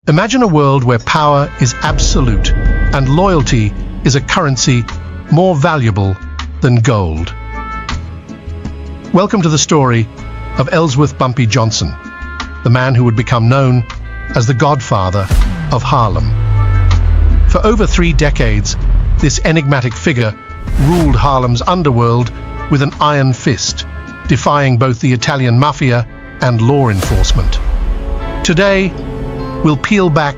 Imagine a world where power is absolute and loyalty is a currency more valuable than gold. Welcome to the story of Ellsworth Bumpy Johnson, the man who would become known as the Godfather of Harlem. For over 3 decades, this enigmatic figure ruled Harlem's underworld with an iron fist, defying both the Italian Mafia and law enforcement. Today, we'll peel back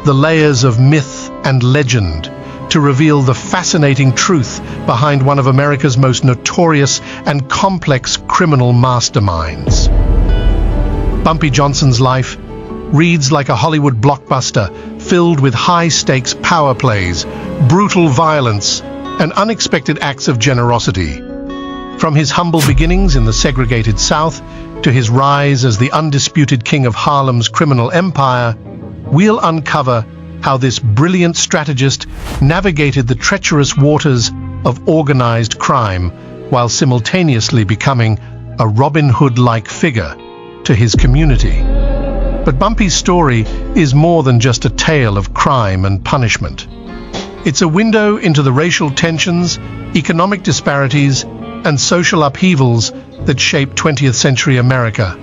the layers of myth and legend to reveal the fascinating truth behind one of America's most notorious and complex criminal masterminds. Bumpy Johnson's life reads like a Hollywood blockbuster filled with high-stakes power plays, brutal violence, and unexpected acts of generosity. From his humble beginnings in the segregated South to his rise as the undisputed king of Harlem's criminal empire, we'll uncover how this brilliant strategist navigated the treacherous waters of organized crime while simultaneously becoming a Robin Hood-like figure to his community. But Bumpy's story is more than just a tale of crime and punishment. It's a window into the racial tensions, economic disparities, and social upheavals that shaped 20th century America.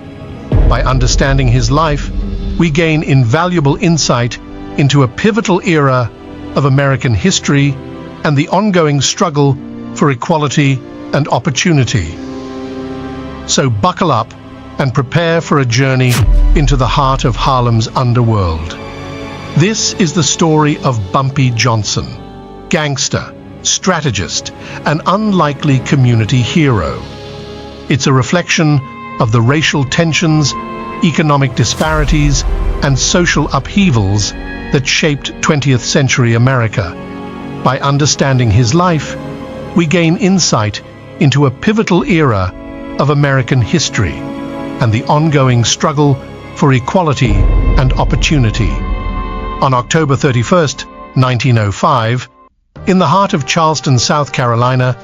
By understanding his life, we gain invaluable insight into a pivotal era of American history and the ongoing struggle for equality and opportunity. So buckle up and prepare for a journey into the heart of Harlem's underworld. This is the story of Bumpy Johnson, gangster, strategist, an unlikely community hero. It's a reflection of the racial tensions, economic disparities, and social upheavals that shaped 20th century America. By understanding his life, we gain insight into a pivotal era of American history and the ongoing struggle for equality and opportunity. On October 31st, 1905, in the heart of Charleston, South Carolina,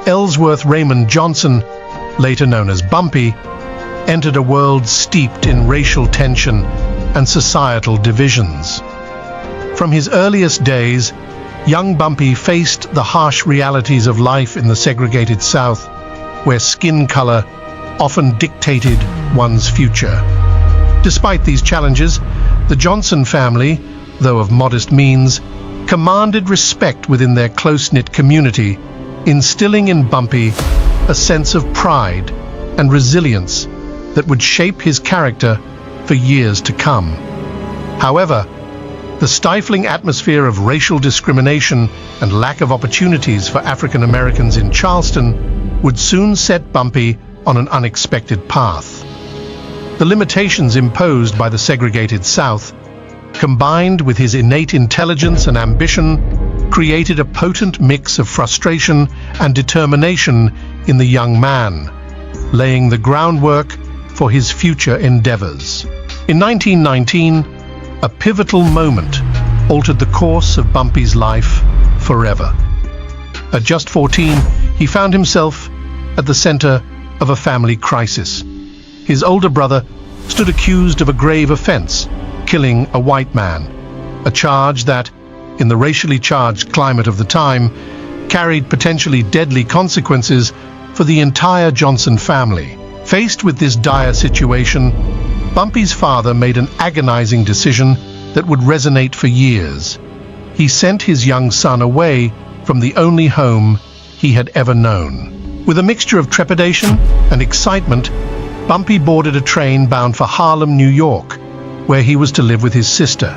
Ellsworth Raymond Johnson, later known as Bumpy, entered a world steeped in racial tension and societal divisions. From his earliest days, young Bumpy faced the harsh realities of life in the segregated South, where skin color often dictated one's future. Despite these challenges, the Johnson family, though of modest means, commanded respect within their close-knit community, instilling in Bumpy a sense of pride and resilience that would shape his character for years to come. However, the stifling atmosphere of racial discrimination and lack of opportunities for African Americans in Charleston would soon set Bumpy on an unexpected path. The limitations imposed by the segregated South, combined with his innate intelligence and ambition, created a potent mix of frustration and determination in the young man, laying the groundwork for his future endeavors. In 1919, a pivotal moment altered the course of Bumpy's life forever. At just 14, he found himself at the center of a family crisis. His older brother stood accused of a grave offense, killing a white man, a charge that, in the racially charged climate of the time, carried potentially deadly consequences for the entire Johnson family. Faced with this dire situation, Bumpy's father made an agonizing decision that would resonate for years. He sent his young son away from the only home he had ever known. With a mixture of trepidation and excitement, Bumpy boarded a train bound for Harlem, New York, where he was to live with his sister.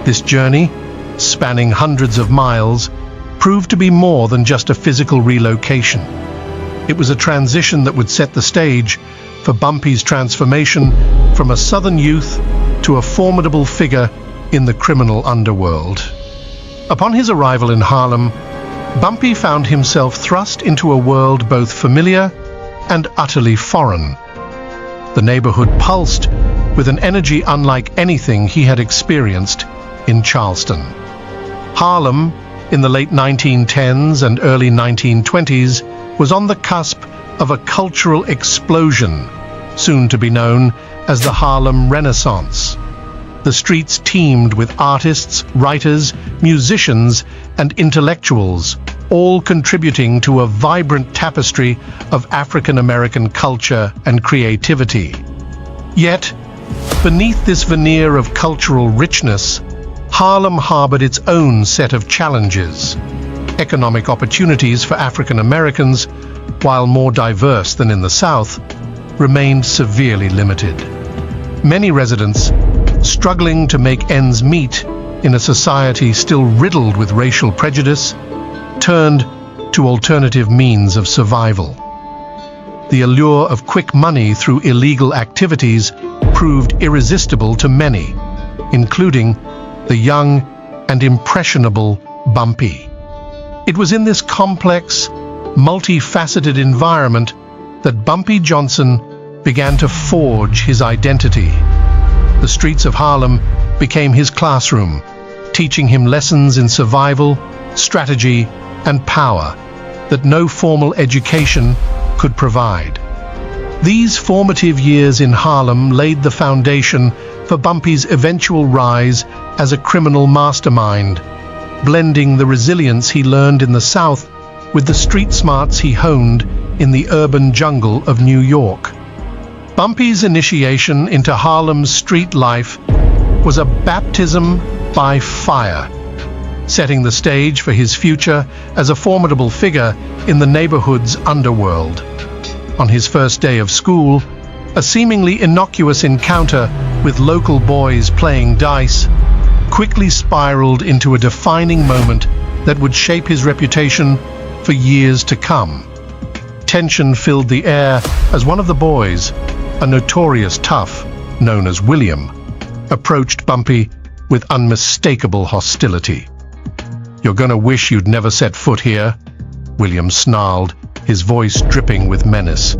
This journey, spanning hundreds of miles, proved to be more than just a physical relocation. It was a transition that would set the stage for Bumpy's transformation from a Southern youth to a formidable figure in the criminal underworld. Upon his arrival in Harlem, Bumpy found himself thrust into a world both familiar and utterly foreign. The neighborhood pulsed with an energy unlike anything he had experienced in Charleston. Harlem, in the late 1910s and early 1920s, was on the cusp of a cultural explosion, soon to be known as the Harlem Renaissance. the streets teemed with artists, writers, musicians, and intellectuals, all contributing to a vibrant tapestry of African American culture and creativity. Yet, beneath this veneer of cultural richness, Harlem harbored its own set of challenges. Economic opportunities for African Americans, while more diverse than in the South, remained severely limited. Many residents, struggling to make ends meet in a society still riddled with racial prejudice, turned to alternative means of survival. The allure of quick money through illegal activities proved irresistible to many, including the young and impressionable Bumpy. It was in this complex, multifaceted environment that Bumpy Johnson began to forge his identity. The streets of Harlem became his classroom, teaching him lessons in survival, strategy, and power that no formal education could provide. These formative years in Harlem laid the foundation for Bumpy's eventual rise as a criminal mastermind, blending the resilience he learned in the South with the street smarts he honed in the urban jungle of New York. Bumpy's initiation into Harlem's street life was a baptism by fire, setting the stage for his future as a formidable figure in the neighborhood's underworld. On his first day of school, a seemingly innocuous encounter with local boys playing dice quickly spiraled into a defining moment that would shape his reputation for years to come. Tension filled the air as one of the boys, a notorious tough known as William, approached Bumpy with unmistakable hostility. "You're gonna wish you'd never set foot here," William snarled, his voice dripping with menace.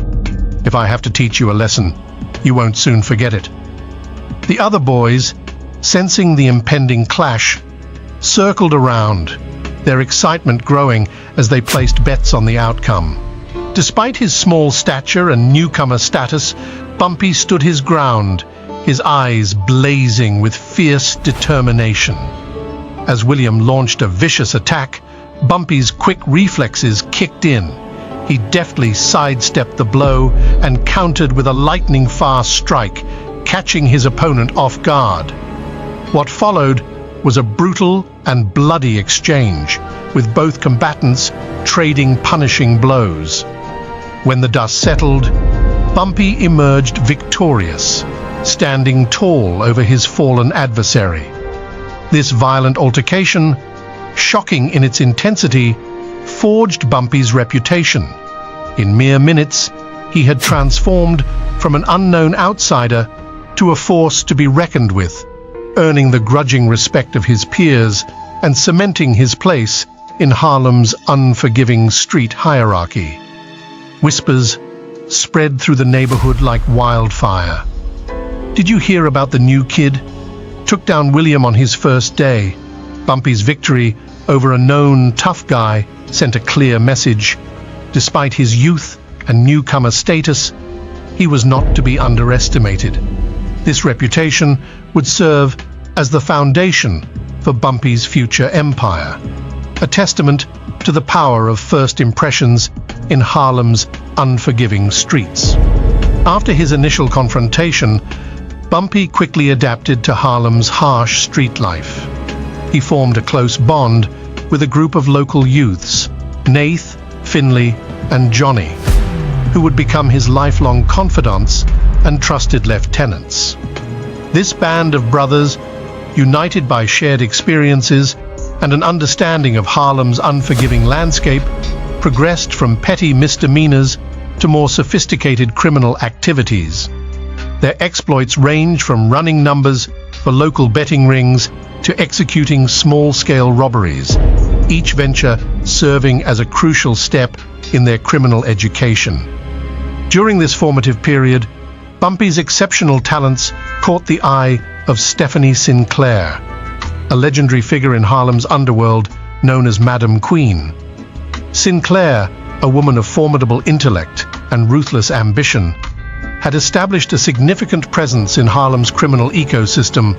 "If I have to teach you a lesson, you won't soon forget it." The other boys, sensing the impending clash, circled around, their excitement growing as they placed bets on the outcome. Despite his small stature and newcomer status, Bumpy stood his ground, his eyes blazing with fierce determination. As William launched a vicious attack, Bumpy's quick reflexes kicked in. He deftly sidestepped the blow and countered with a lightning-fast strike, catching his opponent off guard. What followed was a brutal and bloody exchange, with both combatants trading punishing blows. When the dust settled, Bumpy emerged victorious, standing tall over his fallen adversary. This violent altercation, shocking in its intensity, forged Bumpy's reputation. In mere minutes, he had transformed from an unknown outsider to a force to be reckoned with, earning the grudging respect of his peers and cementing his place in Harlem's unforgiving street hierarchy. Whispers spread through the neighborhood like wildfire. "Did you hear about the new kid? Took down William on his first day." Bumpy's victory over a known tough guy sent a clear message. Despite his youth and newcomer status, he was not to be underestimated. This reputation would serve as the foundation for Bumpy's future empire, a testament to the power of first impressions in Harlem's unforgiving streets. After his initial confrontation, Bumpy quickly adapted to Harlem's harsh street life. He formed a close bond with a group of local youths, Nath, Finley, and Johnny, who would become his lifelong confidants and trusted lieutenants. This band of brothers, united by shared experiences and an understanding of Harlem's unforgiving landscape, progressed from petty misdemeanors to more sophisticated criminal activities. Their exploits range from running numbers for local betting rings to executing small-scale robberies, each venture serving as a crucial step in their criminal education. During this formative period, Bumpy's exceptional talents caught the eye of Stephanie Sinclair, a legendary figure in Harlem's underworld known as Madam Queen. Sinclair, a woman of formidable intellect and ruthless ambition, had established a significant presence in Harlem's criminal ecosystem,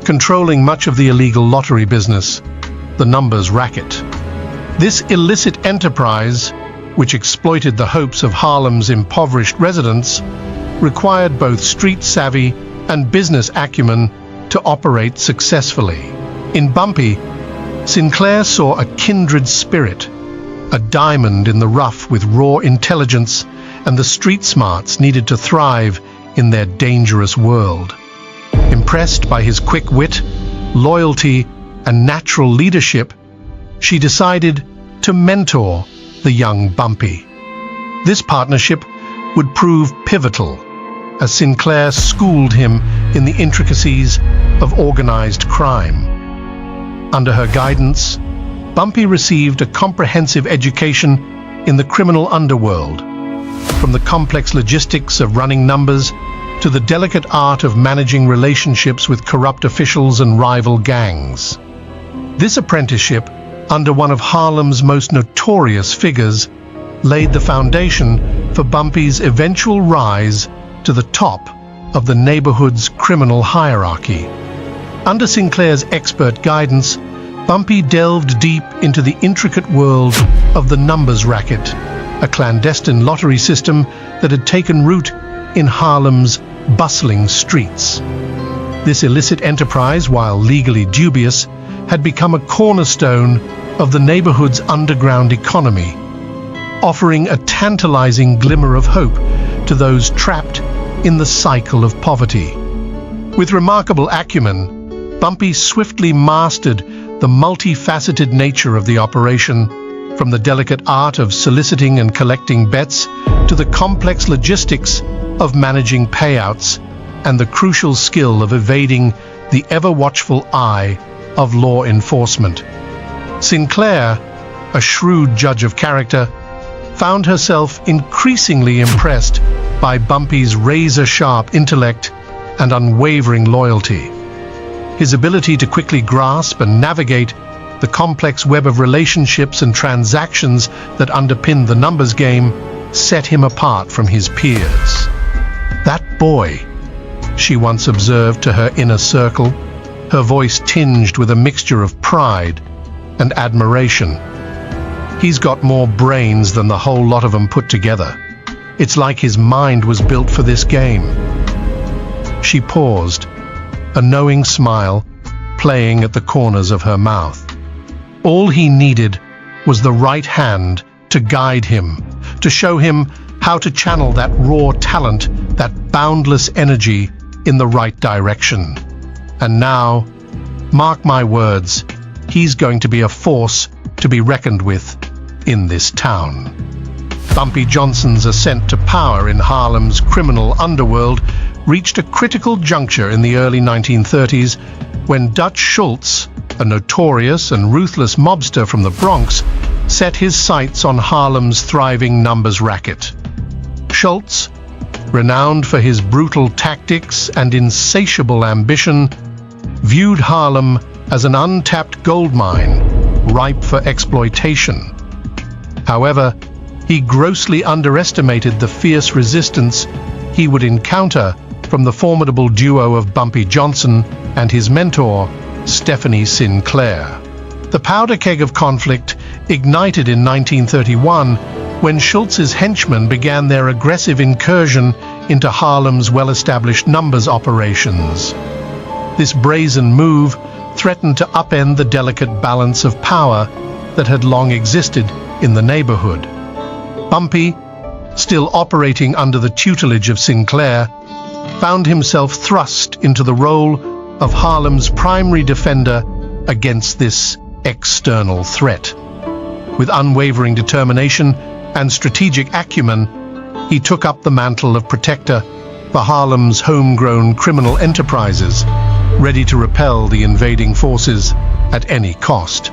controlling much of the illegal lottery business, the numbers racket. This illicit enterprise, which exploited the hopes of Harlem's impoverished residents, required both street savvy and business acumen to operate successfully. In Bumpy, Sinclair saw a kindred spirit, a diamond in the rough with raw intelligence and the street smarts needed to thrive in their dangerous world. Impressed by his quick wit, loyalty, and natural leadership, she decided to mentor the young Bumpy. This partnership would prove pivotal, as Sinclair schooled him in the intricacies of organized crime. Under her guidance, Bumpy received a comprehensive education in the criminal underworld, from the complex logistics of running numbers to the delicate art of managing relationships with corrupt officials and rival gangs. This apprenticeship, under one of Harlem's most notorious figures, laid the foundation for Bumpy's eventual rise to the top of the neighborhood's criminal hierarchy. Under Sinclair's expert guidance, Bumpy delved deep into the intricate world of the numbers racket, a clandestine lottery system that had taken root in Harlem's bustling streets. This illicit enterprise, while legally dubious, had become a cornerstone of the neighborhood's underground economy, offering a tantalizing glimmer of hope to those trapped in the cycle of poverty. With remarkable acumen, Bumpy swiftly mastered the multifaceted nature of the operation, from the delicate art of soliciting and collecting bets to the complex logistics of managing payouts and the crucial skill of evading the ever-watchful eye of law enforcement. Sinclair, a shrewd judge of character, found herself increasingly impressed by Bumpy's razor-sharp intellect and unwavering loyalty. His ability to quickly grasp and navigate the complex web of relationships and transactions that underpinned the numbers game set him apart from his peers. "That boy," she once observed to her inner circle, her voice tinged with a mixture of pride and admiration. "He's got more brains than the whole lot of them put together. It's like his mind was built for this game." She paused, a knowing smile playing at the corners of her mouth. All he needed was the right hand to guide him, to show him how to channel that raw talent, that boundless energy in the right direction. And now, mark my words, he's going to be a force to be reckoned with in this town. Bumpy Johnson's ascent to power in Harlem's criminal underworld reached a critical juncture in the early 1930s when Dutch Schultz, a notorious and ruthless mobster from the Bronx, set his sights on Harlem's thriving numbers racket. Schultz, renowned for his brutal tactics and insatiable ambition, viewed Harlem as an untapped goldmine, ripe for exploitation. However, he grossly underestimated the fierce resistance he would encounter from the formidable duo of Bumpy Johnson and his mentor, Stephanie Sinclair. The powder keg of conflict ignited in 1931 when Schultz's henchmen began their aggressive incursion into Harlem's well-established numbers operations. This brazen move threatened to upend the delicate balance of power that had long existed in the neighborhood. Bumpy, still operating under the tutelage of Sinclair, found himself thrust into the role of Harlem's primary defender against this external threat. With unwavering determination and strategic acumen, he took up the mantle of protector for Harlem's homegrown criminal enterprises, ready to repel the invading forces at any cost.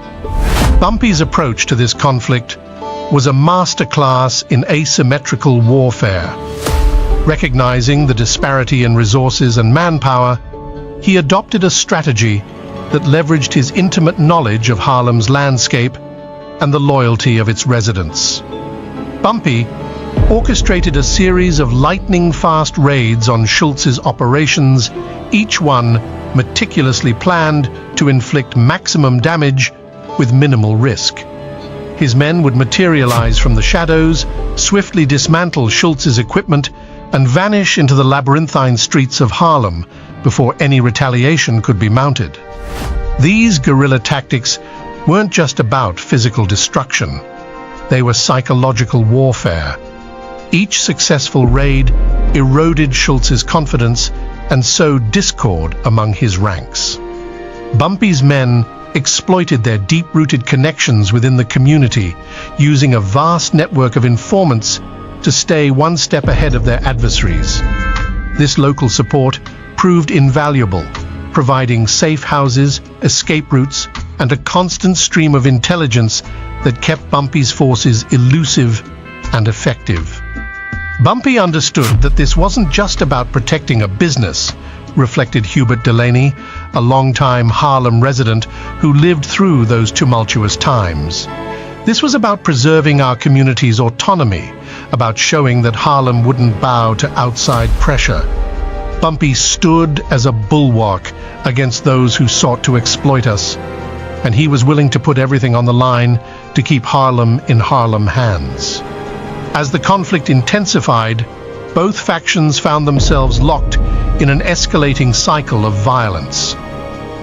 Bumpy's approach to this conflict was a masterclass in asymmetrical warfare. Recognizing the disparity in resources and manpower, he adopted a strategy that leveraged his intimate knowledge of Harlem's landscape and the loyalty of its residents. Bumpy orchestrated a series of lightning-fast raids on Schultz's operations, each one meticulously planned to inflict maximum damage with minimal risk. His men would materialize from the shadows, swiftly dismantle Schultz's equipment, and vanish into the labyrinthine streets of Harlem before any retaliation could be mounted. These guerrilla tactics weren't just about physical destruction. They were psychological warfare. Each successful raid eroded Schultz's confidence and sowed discord among his ranks. Bumpy's men exploited their deep-rooted connections within the community, using a vast network of informants to stay one step ahead of their adversaries. This local support proved invaluable, providing safe houses, escape routes, and a constant stream of intelligence that kept Bumpy's forces elusive and effective. Bumpy understood that this wasn't just about protecting a business, reflected Hubert Delaney, a longtime Harlem resident who lived through those tumultuous times. This was about preserving our community's autonomy, about showing that Harlem wouldn't bow to outside pressure. Bumpy stood as a bulwark against those who sought to exploit us, and he was willing to put everything on the line to keep Harlem in Harlem hands. As the conflict intensified, both factions found themselves locked in an escalating cycle of violence.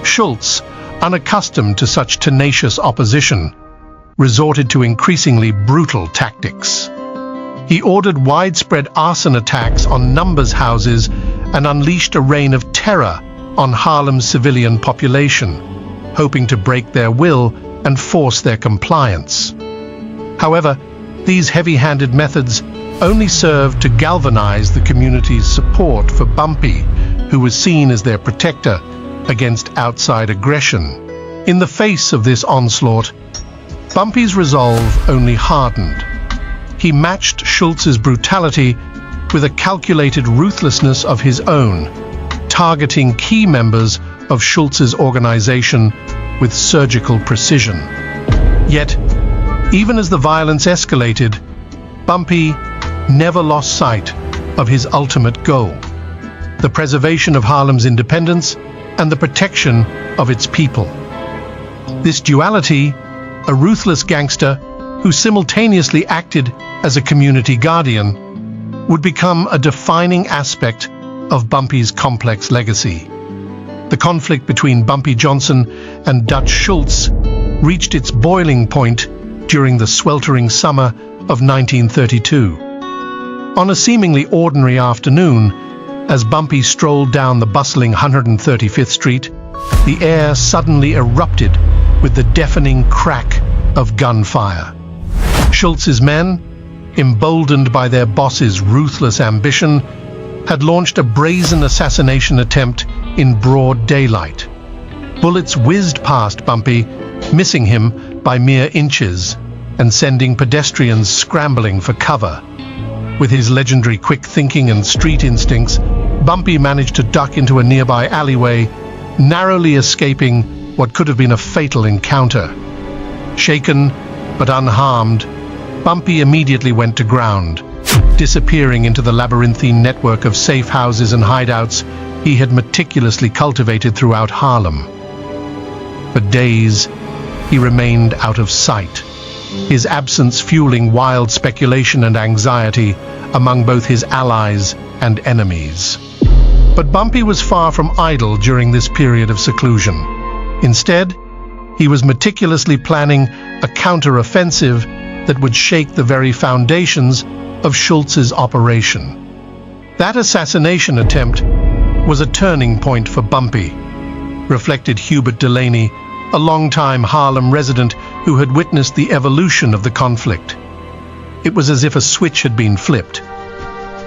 Schultz, unaccustomed to such tenacious opposition, resorted to increasingly brutal tactics. He ordered widespread arson attacks on numbers houses and unleashed a reign of terror on Harlem's civilian population, hoping to break their will and force their compliance. However, these heavy-handed methods only served to galvanize the community's support for Bumpy, who was seen as their protector against outside aggression. In the face of this onslaught, Bumpy's resolve only hardened. He matched Schultz's brutality with a calculated ruthlessness of his own, targeting key members of Schultz's organization with surgical precision. Yet, even as the violence escalated, Bumpy never lost sight of his ultimate goal: the preservation of Harlem's independence and the protection of its people. This duality, a ruthless gangster who simultaneously acted as a community guardian, would become a defining aspect of Bumpy's complex legacy. The conflict between Bumpy Johnson and Dutch Schultz reached its boiling point during the sweltering summer of 1932. On a seemingly ordinary afternoon, as Bumpy strolled down the bustling 135th Street, the air suddenly erupted with the deafening crack of gunfire. Schultz's men, emboldened by their boss's ruthless ambition, had launched a brazen assassination attempt in broad daylight. Bullets whizzed past Bumpy, missing him by mere inches and sending pedestrians scrambling for cover. With his legendary quick thinking and street instincts, Bumpy managed to duck into a nearby alleyway, narrowly escaping what could have been a fatal encounter. Shaken but unharmed, Bumpy immediately went to ground, disappearing into the labyrinthine network of safe houses and hideouts he had meticulously cultivated throughout Harlem. For days, he remained out of sight, his absence fueling wild speculation and anxiety among both his allies and enemies. But Bumpy was far from idle during this period of seclusion. Instead, he was meticulously planning a counter-offensive that would shake the very foundations of Schultz's operation. That assassination attempt was a turning point for Bumpy, reflected Hubert Delaney, a longtime Harlem resident who had witnessed the evolution of the conflict. It was as if a switch had been flipped.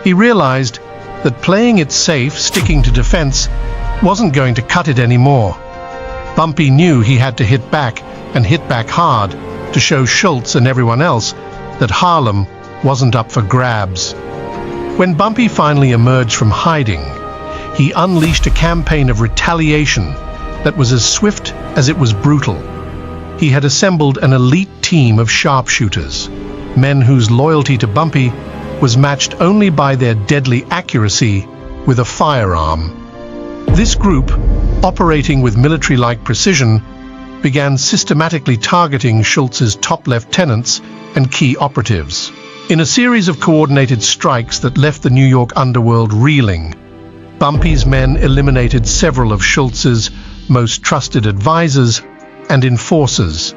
He realized that playing it safe, sticking to defense, wasn't going to cut it anymore. Bumpy knew he had to hit back, and hit back hard, to show Schultz and everyone else that Harlem wasn't up for grabs. When Bumpy finally emerged from hiding, he unleashed a campaign of retaliation that was as swift as it was brutal. He had assembled an elite team of sharpshooters, men whose loyalty to Bumpy was matched only by their deadly accuracy with a firearm. This group, operating with military-like precision, began systematically targeting Schultz's top lieutenants and key operatives. In a series of coordinated strikes that left the New York underworld reeling, Bumpy's men eliminated several of Schultz's most trusted advisors and enforcers.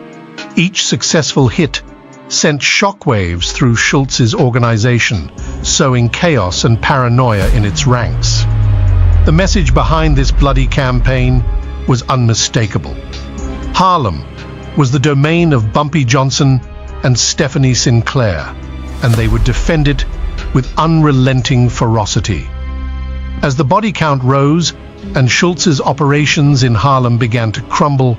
Each successful hit sent shockwaves through Schultz's organization, sowing chaos and paranoia in its ranks. The message behind this bloody campaign was unmistakable. Harlem was the domain of Bumpy Johnson and Stephanie Sinclair, and they would defend it with unrelenting ferocity. As the body count rose and Schultz's operations in Harlem began to crumble,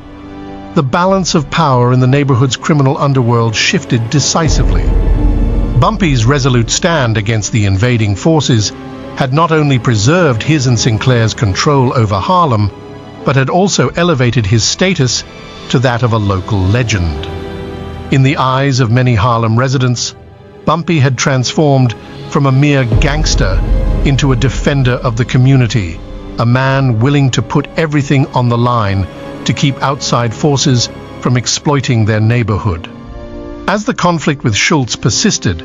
the balance of power in the neighborhood's criminal underworld shifted decisively. Bumpy's resolute stand against the invading forces had not only preserved his and Sinclair's control over Harlem, but had also elevated his status to that of a local legend. In the eyes of many Harlem residents, Bumpy had transformed from a mere gangster into a defender of the community, a man willing to put everything on the line to keep outside forces from exploiting their neighborhood. As the conflict with Schultz persisted,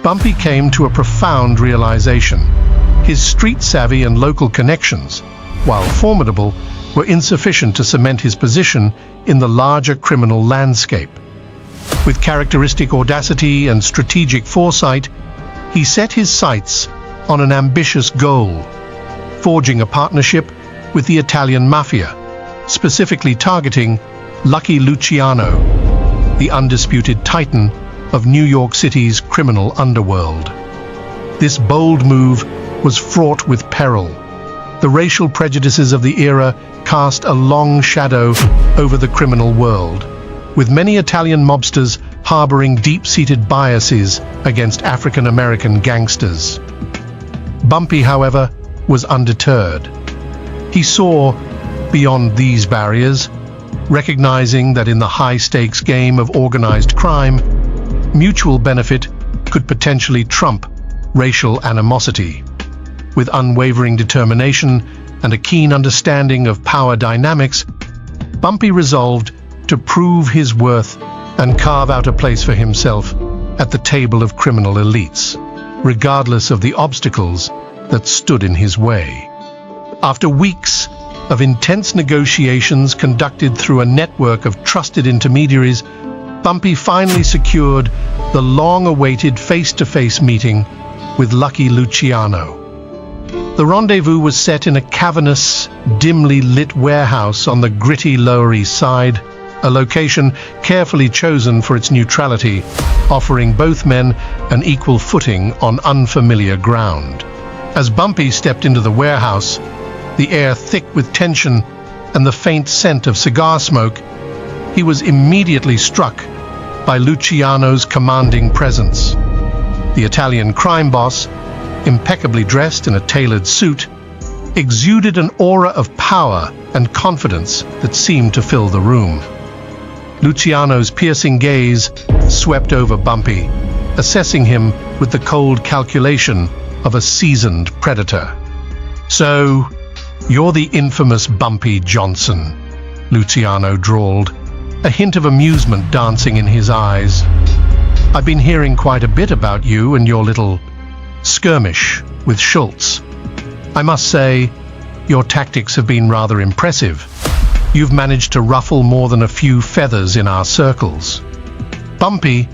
Bumpy came to a profound realization. His street savvy and local connections, while formidable, were insufficient to cement his position in the larger criminal landscape. With characteristic audacity and strategic foresight, he set his sights on an ambitious goal, forging a partnership with the Italian Mafia, specifically targeting Lucky Luciano, the undisputed titan of New York City's criminal underworld. This bold move was fraught with peril. The racial prejudices of the era cast a long shadow over the criminal world, with many Italian mobsters harboring deep-seated biases against African-American gangsters. Bumpy, however, was undeterred. He saw beyond these barriers, recognizing that in the high-stakes game of organized crime, mutual benefit could potentially trump racial animosity. With unwavering determination and a keen understanding of power dynamics, Bumpy resolved to prove his worth and carve out a place for himself at the table of criminal elites, regardless of the obstacles that stood in his way. After weeks of intense negotiations conducted through a network of trusted intermediaries, Bumpy finally secured the long-awaited face-to-face meeting with Lucky Luciano. The rendezvous was set in a cavernous, dimly lit warehouse on the gritty Lower East Side, a location carefully chosen for its neutrality, offering both men an equal footing on unfamiliar ground. As Bumpy stepped into the warehouse, the air thick with tension and the faint scent of cigar smoke, he was immediately struck by Luciano's commanding presence. The Italian crime boss, impeccably dressed in a tailored suit, exuded an aura of power and confidence that seemed to fill the room. Luciano's piercing gaze swept over Bumpy, assessing him with the cold calculation of a seasoned predator. "So, you're the infamous Bumpy Johnson," Luciano drawled, a hint of amusement dancing in his eyes. "I've been hearing quite a bit about you and your little skirmish with Schultz. I must say, your tactics have been rather impressive. You've managed to ruffle more than a few feathers in our circles." Bumpy,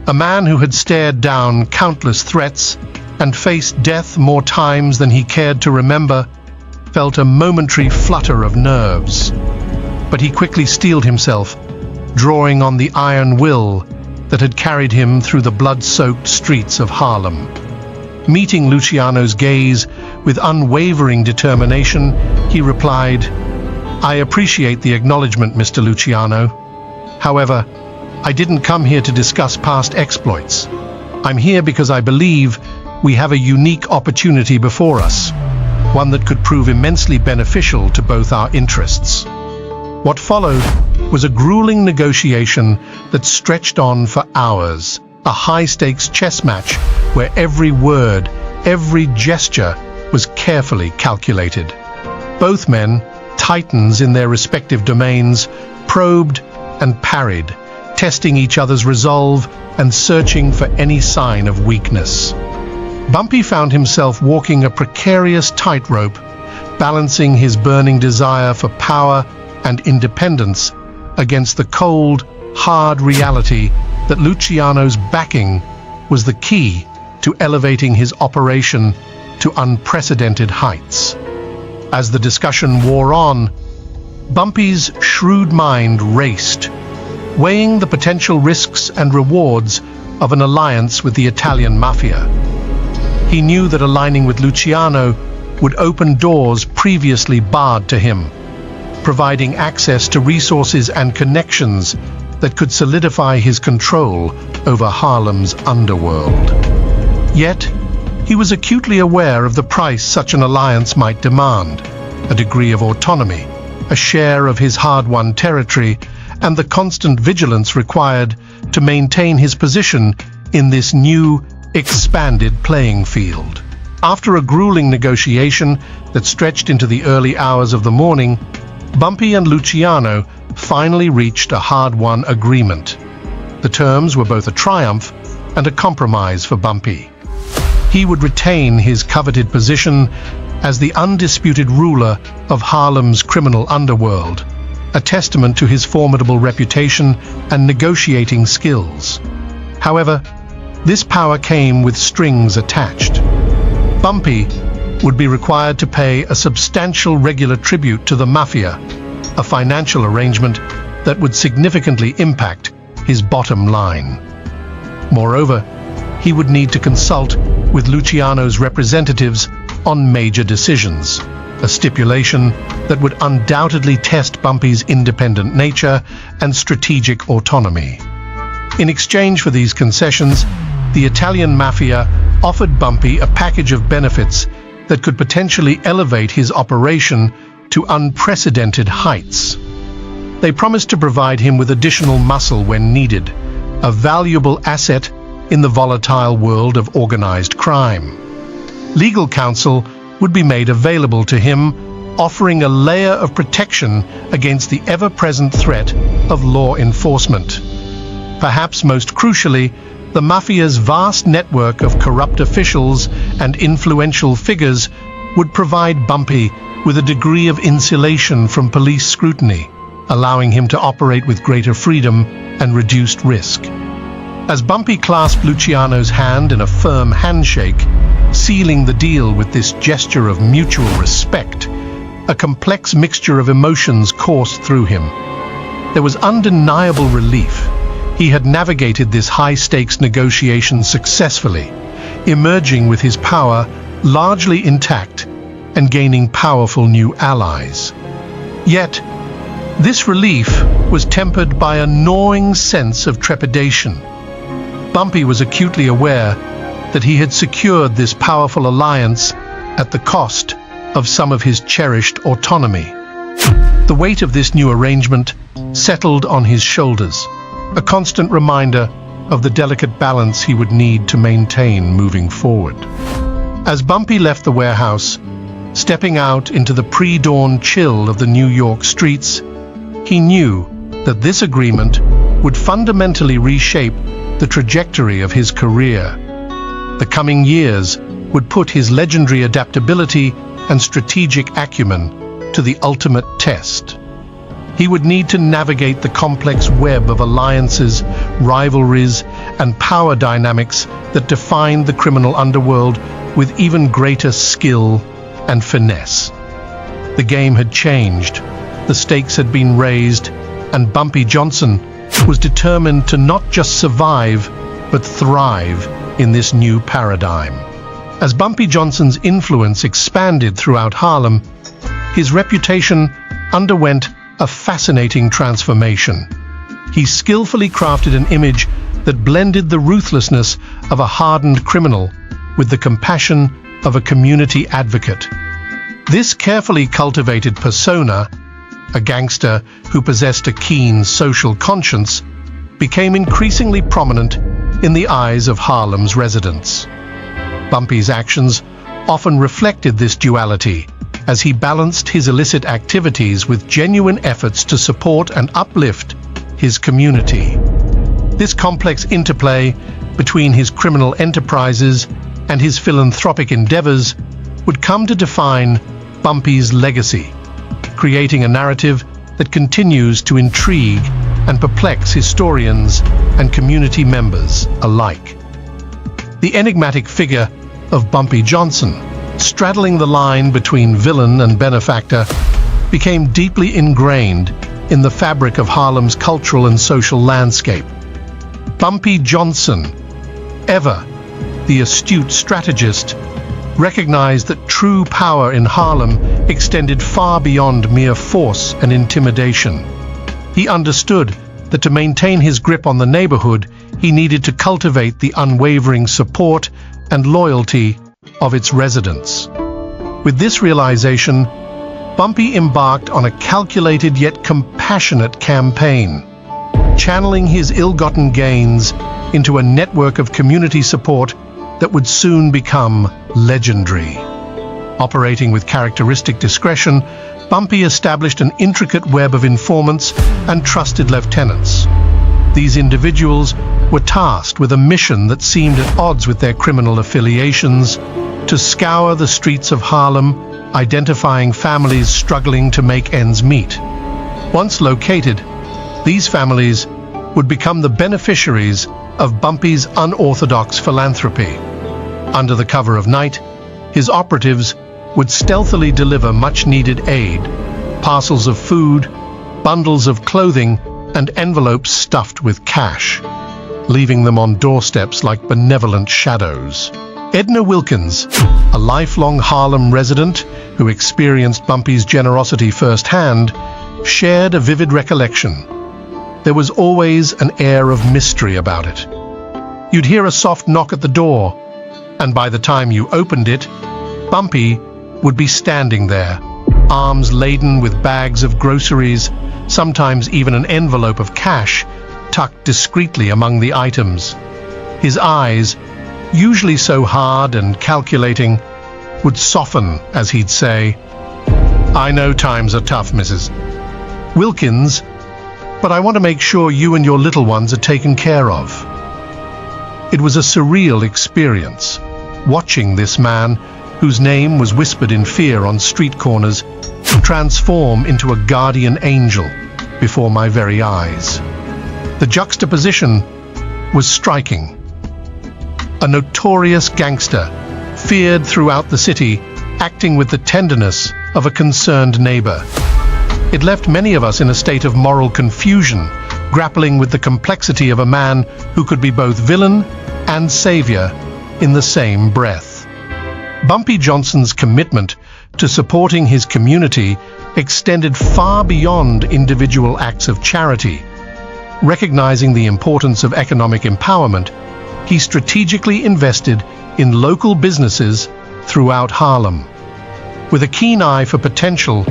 a man who had stared down countless threats and faced death more times than he cared to remember, felt a momentary flutter of nerves. But he quickly steeled himself, drawing on the iron will that had carried him through the blood-soaked streets of Harlem. Meeting Luciano's gaze with unwavering determination, he replied, "I appreciate the acknowledgement, Mr. Luciano. However, I didn't come here to discuss past exploits. I'm here because I believe we have a unique opportunity before us, one that could prove immensely beneficial to both our interests." What followed was a grueling negotiation that stretched on for hours, a high-stakes chess match where every word, every gesture was carefully calculated. Both men, titans in their respective domains, probed and parried, testing each other's resolve and searching for any sign of weakness. Bumpy found himself walking a precarious tightrope, balancing his burning desire for power and independence against the cold, hard reality that Luciano's backing was the key to elevating his operation to unprecedented heights. As the discussion wore on, Bumpy's shrewd mind raced, weighing the potential risks and rewards of an alliance with the Italian Mafia. He knew that aligning with Luciano would open doors previously barred to him, providing access to resources and connections that could solidify his control over Harlem's underworld. Yet, he was acutely aware of the price such an alliance might demand: a degree of autonomy, a share of his hard-won territory, and the constant vigilance required to maintain his position in this new, expanded playing field. After a grueling negotiation that stretched into the early hours of the morning, Bumpy and Luciano finally reached a hard-won agreement. The terms were both a triumph and a compromise for Bumpy. He would retain his coveted position as the undisputed ruler of Harlem's criminal underworld, a testament to his formidable reputation and negotiating skills. However, this power came with strings attached. Bumpy would be required to pay a substantial regular tribute to the Mafia, a financial arrangement that would significantly impact his bottom line. Moreover, he would need to consult with Luciano's representatives on major decisions, a stipulation that would undoubtedly test Bumpy's independent nature and strategic autonomy. In exchange for these concessions, the Italian Mafia offered Bumpy a package of benefits that could potentially elevate his operation to unprecedented heights. They promised to provide him with additional muscle when needed, a valuable asset in the volatile world of organized crime. Legal counsel would be made available to him, offering a layer of protection against the ever-present threat of law enforcement. Perhaps most crucially, the Mafia's vast network of corrupt officials and influential figures would provide Bumpy with a degree of insulation from police scrutiny, allowing him to operate with greater freedom and reduced risk. As Bumpy clasped Luciano's hand in a firm handshake, sealing the deal with this gesture of mutual respect, a complex mixture of emotions coursed through him. There was undeniable relief. He had navigated this high-stakes negotiation successfully, emerging with his power largely intact and gaining powerful new allies. Yet, this relief was tempered by a gnawing sense of trepidation. Bumpy was acutely aware that he had secured this powerful alliance at the cost of some of his cherished autonomy. The weight of this new arrangement settled on his shoulders, a constant reminder of the delicate balance he would need to maintain moving forward. As Bumpy left the warehouse, stepping out into the pre-dawn chill of the New York streets, he knew that this agreement would fundamentally reshape the trajectory of his career. The coming years would put his legendary adaptability and strategic acumen to the ultimate test. He would need to navigate the complex web of alliances, rivalries, and power dynamics that defined the criminal underworld with even greater skill and finesse. The game had changed, the stakes had been raised, and Bumpy Johnson was determined to not just survive, but thrive in this new paradigm. As Bumpy Johnson's influence expanded throughout Harlem, his reputation underwent a fascinating transformation. He skillfully crafted an image that blended the ruthlessness of a hardened criminal with the compassion of a community advocate. This carefully cultivated persona, a gangster who possessed a keen social conscience, became increasingly prominent in the eyes of Harlem's residents. Bumpy's actions often reflected this duality, as he balanced his illicit activities with genuine efforts to support and uplift his community. This complex interplay between his criminal enterprises and his philanthropic endeavors would come to define Bumpy's legacy, creating a narrative that continues to intrigue and perplex historians and community members alike. The enigmatic figure of Bumpy Johnson, straddling the line between villain and benefactor, became deeply ingrained in the fabric of Harlem's cultural and social landscape. Bumpy Johnson, ever the astute strategist, recognized that true power in Harlem extended far beyond mere force and intimidation. He understood that to maintain his grip on the neighborhood, he needed to cultivate the unwavering support and loyalty of its residents. With this realization, Bumpy embarked on a calculated yet compassionate campaign, channeling his ill-gotten gains into a network of community support that would soon become legendary. Operating with characteristic discretion, Bumpy established an intricate web of informants and trusted lieutenants. These individuals were tasked with a mission that seemed at odds with their criminal affiliations: to scour the streets of Harlem, identifying families struggling to make ends meet. Once located, these families would become the beneficiaries of Bumpy's unorthodox philanthropy. Under the cover of night, his operatives would stealthily deliver much-needed aid: parcels of food, bundles of clothing, and envelopes stuffed with cash, leaving them on doorsteps like benevolent shadows. Edna Wilkins, a lifelong Harlem resident who experienced Bumpy's generosity firsthand, shared a vivid recollection. There was always an air of mystery about it. You'd hear a soft knock at the door, and by the time you opened it, Bumpy would be standing there, arms laden with bags of groceries, sometimes even an envelope of cash tucked discreetly among the items. His eyes, usually so hard and calculating, would soften as he'd say, "I know times are tough, Mrs. Wilkins, but I want to make sure you and your little ones are taken care of." It was a surreal experience, watching this man, whose name was whispered in fear on street corners, transform into a guardian angel before my very eyes. The juxtaposition was striking. A notorious gangster, feared throughout the city, acting with the tenderness of a concerned neighbor. It left many of us in a state of moral confusion, grappling with the complexity of a man who could be both villain and savior in the same breath. Bumpy Johnson's commitment to supporting his community extended far beyond individual acts of charity. Recognizing the importance of economic empowerment, he strategically invested in local businesses throughout Harlem. With a keen eye for potential,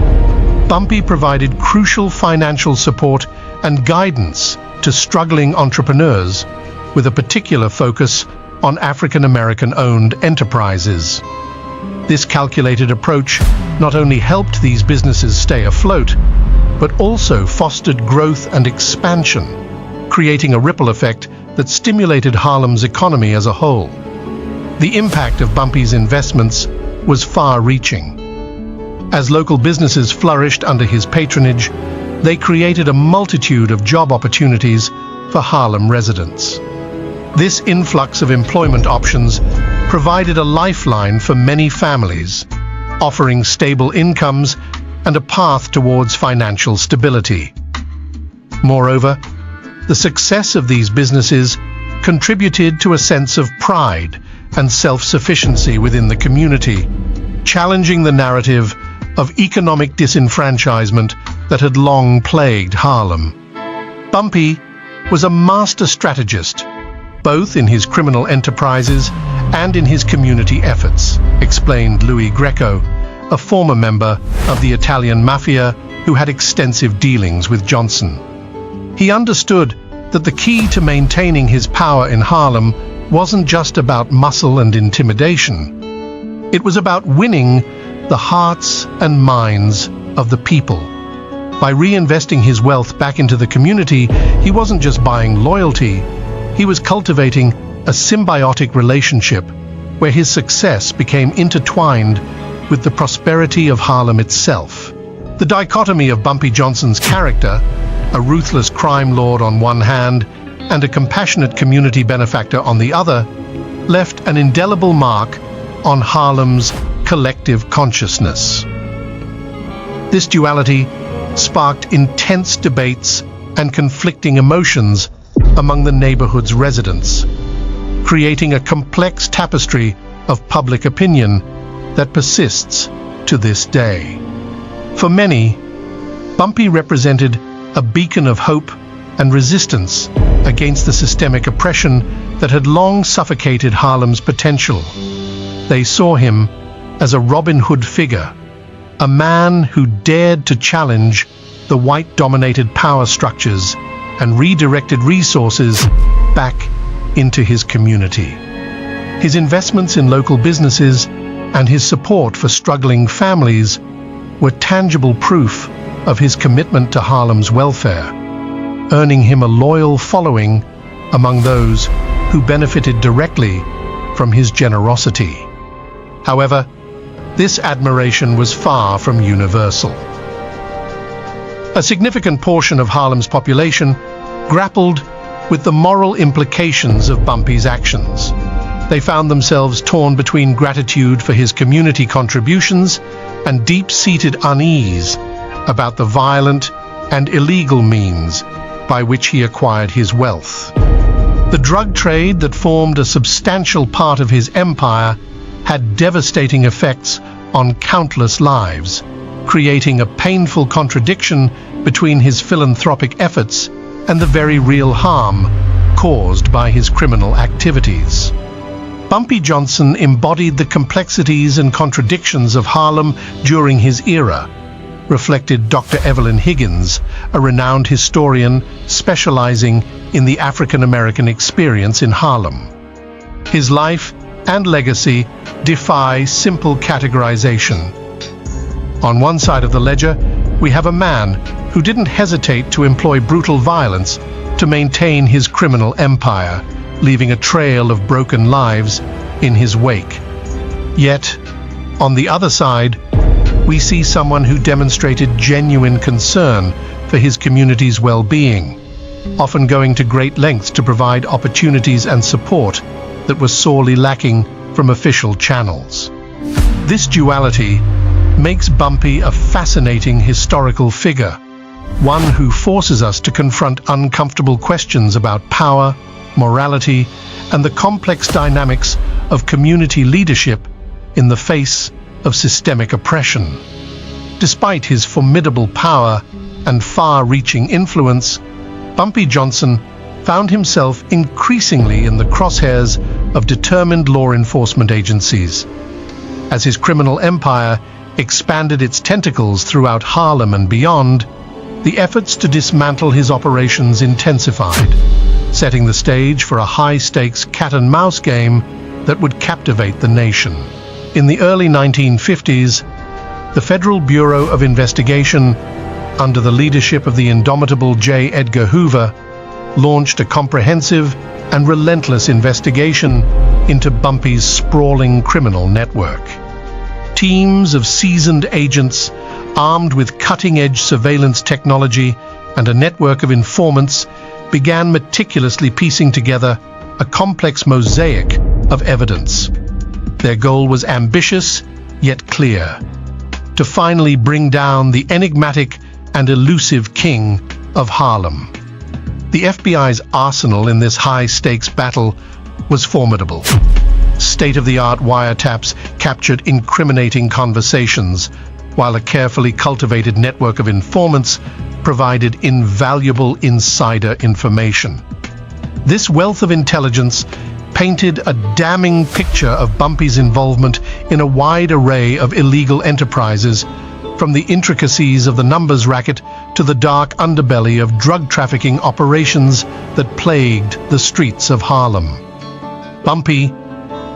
Bumpy provided crucial financial support and guidance to struggling entrepreneurs, with a particular focus on African-American-owned enterprises. This calculated approach not only helped these businesses stay afloat, but also fostered growth and expansion, creating a ripple effect that stimulated Harlem's economy as a whole. The impact of Bumpy's investments was far-reaching. As local businesses flourished under his patronage, they created a multitude of job opportunities for Harlem residents. This influx of employment options provided a lifeline for many families, offering stable incomes and a path towards financial stability. Moreover, the success of these businesses contributed to a sense of pride and self-sufficiency within the community, challenging the narrative of economic disenfranchisement that had long plagued Harlem. Bumpy was a master strategist, both in his criminal enterprises and in his community efforts, explained Louis Greco, a former member of the Italian Mafia who had extensive dealings with Johnson. He understood that the key to maintaining his power in Harlem wasn't just about muscle and intimidation. It was about winning the hearts and minds of the people. By reinvesting his wealth back into the community, he wasn't just buying loyalty, he was cultivating a symbiotic relationship where his success became intertwined with the prosperity of Harlem itself. The dichotomy of Bumpy Johnson's character, a ruthless crime lord on one hand and a compassionate community benefactor on the other, left an indelible mark on Harlem's collective consciousness. This duality sparked intense debates and conflicting emotions among the neighborhood's residents, creating a complex tapestry of public opinion that persists to this day. For many, Bumpy represented a beacon of hope and resistance against the systemic oppression that had long suffocated Harlem's potential. They saw him as a Robin Hood figure, a man who dared to challenge the white-dominated power structures and redirected resources back into his community. His investments in local businesses and his support for struggling families were tangible proof of his commitment to Harlem's welfare, earning him a loyal following among those who benefited directly from his generosity. However, this admiration was far from universal. A significant portion of Harlem's population grappled with the moral implications of Bumpy's actions. They found themselves torn between gratitude for his community contributions and deep-seated unease about the violent and illegal means by which he acquired his wealth. The drug trade that formed a substantial part of his empire had devastating effects on countless lives, creating a painful contradiction between his philanthropic efforts and the very real harm caused by his criminal activities. Bumpy Johnson embodied the complexities and contradictions of Harlem during his era, reflected Dr. Evelyn Higgins, a renowned historian specializing in the African-American experience in Harlem. His life and legacy defy simple categorization. On one side of the ledger, we have a man who didn't hesitate to employ brutal violence to maintain his criminal empire, leaving a trail of broken lives in his wake. Yet, on the other side, we see someone who demonstrated genuine concern for his community's well-being, often going to great lengths to provide opportunities and support that were sorely lacking from official channels. This duality makes Bumpy a fascinating historical figure, one who forces us to confront uncomfortable questions about power, morality, and the complex dynamics of community leadership in the face of systemic oppression. Despite his formidable power and far-reaching influence, Bumpy Johnson found himself increasingly in the crosshairs of determined law enforcement agencies. As his criminal empire expanded its tentacles throughout Harlem and beyond, the efforts to dismantle his operations intensified, setting the stage for a high-stakes cat-and-mouse game that would captivate the nation. In the early 1950s, the Federal Bureau of Investigation, under the leadership of the indomitable J. Edgar Hoover, launched a comprehensive and relentless investigation into Bumpy's sprawling criminal network. Teams of seasoned agents, armed with cutting-edge surveillance technology and a network of informants, began meticulously piecing together a complex mosaic of evidence. Their goal was ambitious, yet clear: to finally bring down the enigmatic and elusive king of Harlem. The FBI's arsenal in this high-stakes battle was formidable. State-of-the-art wiretaps captured incriminating conversations, while a carefully cultivated network of informants provided invaluable insider information. This wealth of intelligence painted a damning picture of Bumpy's involvement in a wide array of illegal enterprises, from the intricacies of the numbers racket to the dark underbelly of drug trafficking operations that plagued the streets of Harlem. Bumpy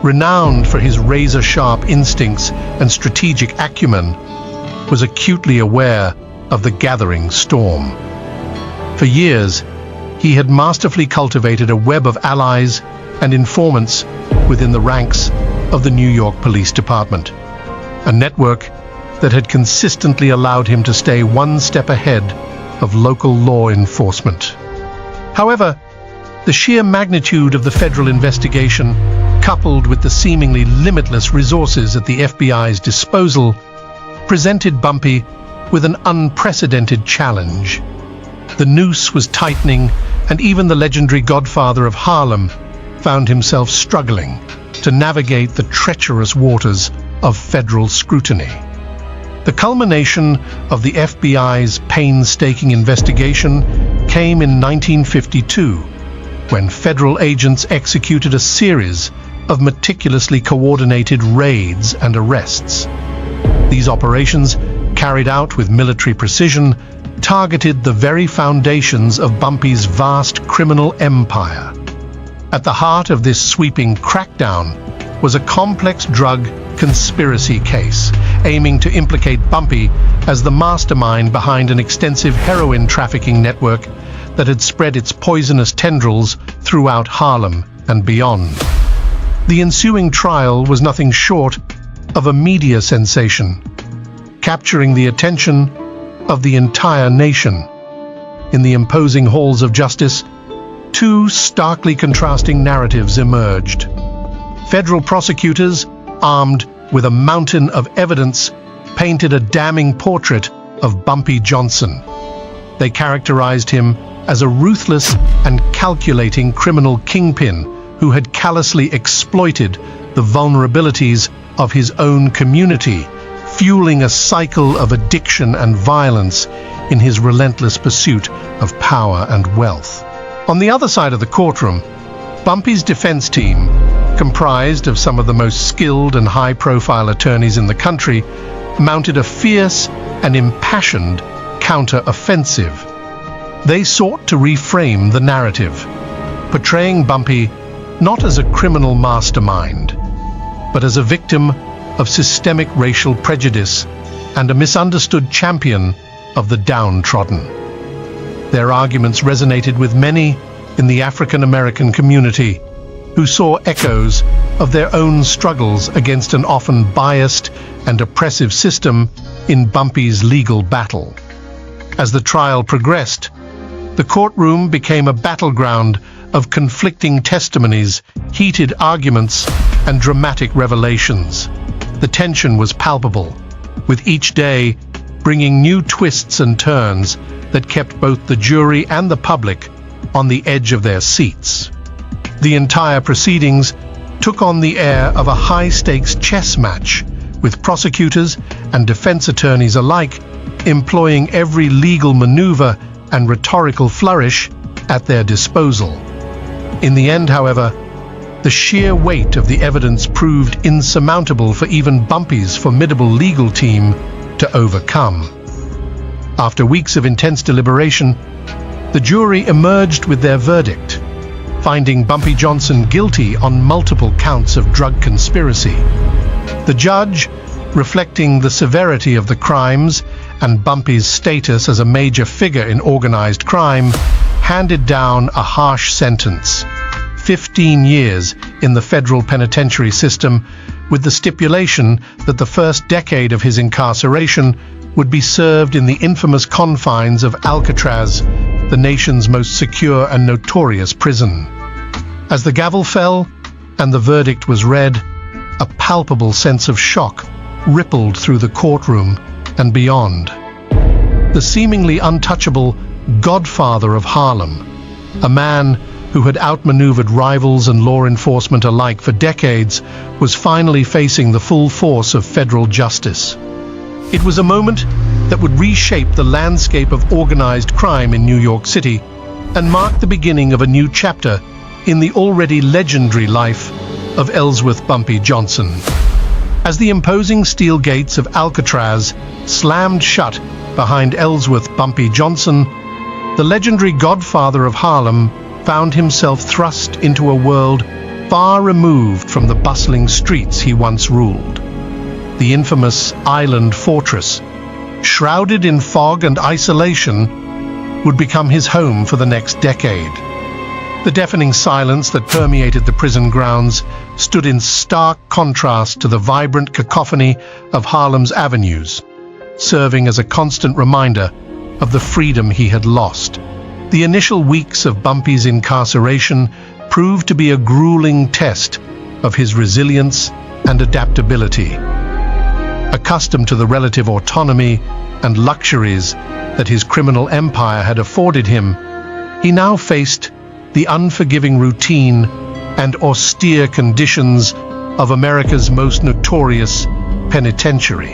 renowned for his razor-sharp instincts and strategic acumen, was acutely aware of the gathering storm. For years, he had masterfully cultivated a web of allies and informants within the ranks of the New York Police Department, a network that had consistently allowed him to stay one step ahead of local law enforcement. However, the sheer magnitude of the federal investigation, coupled with the seemingly limitless resources at the FBI's disposal, presented Bumpy with an unprecedented challenge. The noose was tightening, and even the legendary godfather of Harlem found himself struggling to navigate the treacherous waters of federal scrutiny. The culmination of the FBI's painstaking investigation came in 1952, when federal agents executed a series of meticulously coordinated raids and arrests. These operations, carried out with military precision, targeted the very foundations of Bumpy's vast criminal empire. At the heart of this sweeping crackdown was a complex drug conspiracy case, aiming to implicate Bumpy as the mastermind behind an extensive heroin trafficking network that had spread its poisonous tendrils throughout Harlem and beyond. The ensuing trial was nothing short of a media sensation, capturing the attention of the entire nation. In the imposing halls of justice, two starkly contrasting narratives emerged. Federal prosecutors, armed with a mountain of evidence, painted a damning portrait of Bumpy Johnson. They characterized him as a ruthless and calculating criminal kingpin who had callously exploited the vulnerabilities of his own community, fueling a cycle of addiction and violence in his relentless pursuit of power and wealth. On the other side of the courtroom, Bumpy's defense team, comprised of some of the most skilled and high-profile attorneys in the country, mounted a fierce and impassioned counter-offensive. They sought to reframe the narrative, portraying Bumpy not as a criminal mastermind, but as a victim of systemic racial prejudice and a misunderstood champion of the downtrodden. Their arguments resonated with many in the African American community, who saw echoes of their own struggles against an often biased and oppressive system in Bumpy's legal battle. As the trial progressed, the courtroom became a battleground of conflicting testimonies, heated arguments, and dramatic revelations. The tension was palpable, with each day bringing new twists and turns that kept both the jury and the public on the edge of their seats. The entire proceedings took on the air of a high-stakes chess match, with prosecutors and defense attorneys alike employing every legal maneuver and rhetorical flourish at their disposal. In the end, however, the sheer weight of the evidence proved insurmountable for even Bumpy's formidable legal team to overcome. After weeks of intense deliberation, the jury emerged with their verdict, finding Bumpy Johnson guilty on multiple counts of drug conspiracy. The judge, reflecting the severity of the crimes and Bumpy's status as a major figure in organized crime, handed down a harsh sentence: 15 years in the federal penitentiary system, with the stipulation that the first decade of his incarceration would be served in the infamous confines of Alcatraz, the nation's most secure and notorious prison. As the gavel fell and the verdict was read, a palpable sense of shock rippled through the courtroom and beyond. The seemingly untouchable godfather of Harlem, a man who had outmaneuvered rivals and law enforcement alike for decades, was finally facing the full force of federal justice. It was a moment that would reshape the landscape of organized crime in New York City and mark the beginning of a new chapter in the already legendary life of Ellsworth Bumpy Johnson. As the imposing steel gates of Alcatraz slammed shut behind Ellsworth Bumpy Johnson, the legendary godfather of Harlem found himself thrust into a world far removed from the bustling streets he once ruled. The infamous island fortress, shrouded in fog and isolation, would become his home for the next decade. The deafening silence that permeated the prison grounds stood in stark contrast to the vibrant cacophony of Harlem's avenues, serving as a constant reminder of the freedom he had lost. The initial weeks of Bumpy's incarceration proved to be a grueling test of his resilience and adaptability. Accustomed to the relative autonomy and luxuries that his criminal empire had afforded him, he now faced the unforgiving routine and austere conditions of America's most notorious penitentiary.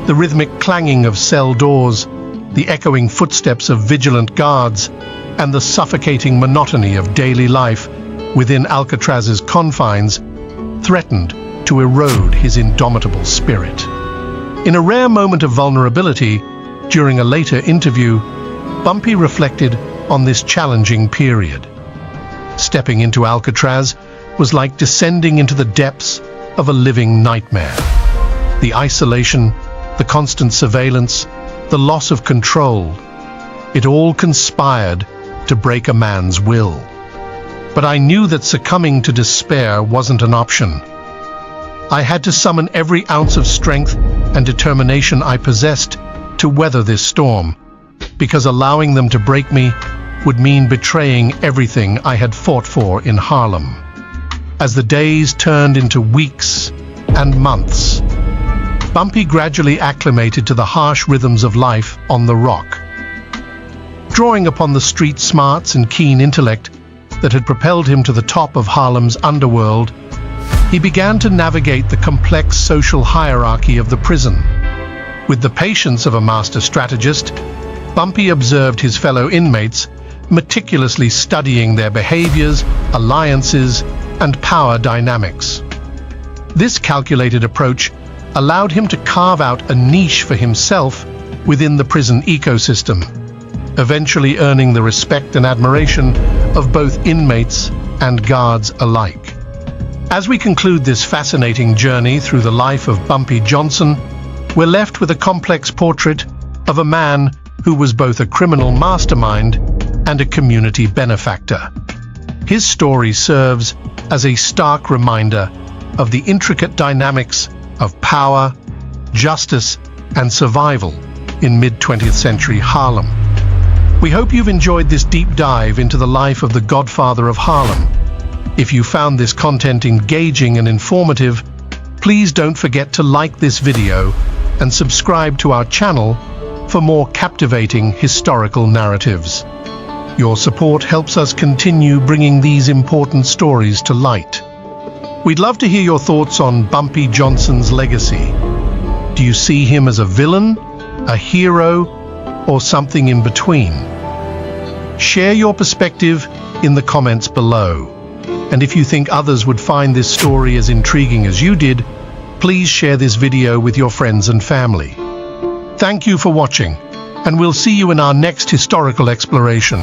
The rhythmic clanging of cell doors, the echoing footsteps of vigilant guards, and the suffocating monotony of daily life within Alcatraz's confines threatened to erode his indomitable spirit. In a rare moment of vulnerability, during a later interview, Bumpy reflected on this challenging period. Stepping into Alcatraz was like descending into the depths of a living nightmare. The isolation, the constant surveillance, the loss of control, it all conspired to break a man's will. But I knew that succumbing to despair wasn't an option. I had to summon every ounce of strength and determination I possessed to weather this storm, because allowing them to break me would mean betraying everything I had fought for in Harlem. As the days turned into weeks and months, Bumpy gradually acclimated to the harsh rhythms of life on the rock. Drawing upon the street smarts and keen intellect that had propelled him to the top of Harlem's underworld, he began to navigate the complex social hierarchy of the prison. With the patience of a master strategist, Bumpy observed his fellow inmates, meticulously studying their behaviors, alliances, and power dynamics. This calculated approach allowed him to carve out a niche for himself within the prison ecosystem, eventually earning the respect and admiration of both inmates and guards alike. As we conclude this fascinating journey through the life of Bumpy Johnson, we're left with a complex portrait of a man who was both a criminal mastermind and a community benefactor. His story serves as a stark reminder of the intricate dynamics of power, justice, and survival in mid-20th century Harlem. We hope you've enjoyed this deep dive into the life of the Godfather of Harlem. If you found this content engaging and informative, please don't forget to like this video and subscribe to our channel for more captivating historical narratives. Your support helps us continue bringing these important stories to light. We'd love to hear your thoughts on Bumpy Johnson's legacy. Do you see him as a villain, a hero, or something in between? Share your perspective in the comments below. And if you think others would find this story as intriguing as you did, please share this video with your friends and family. Thank you for watching, and we'll see you in our next historical exploration.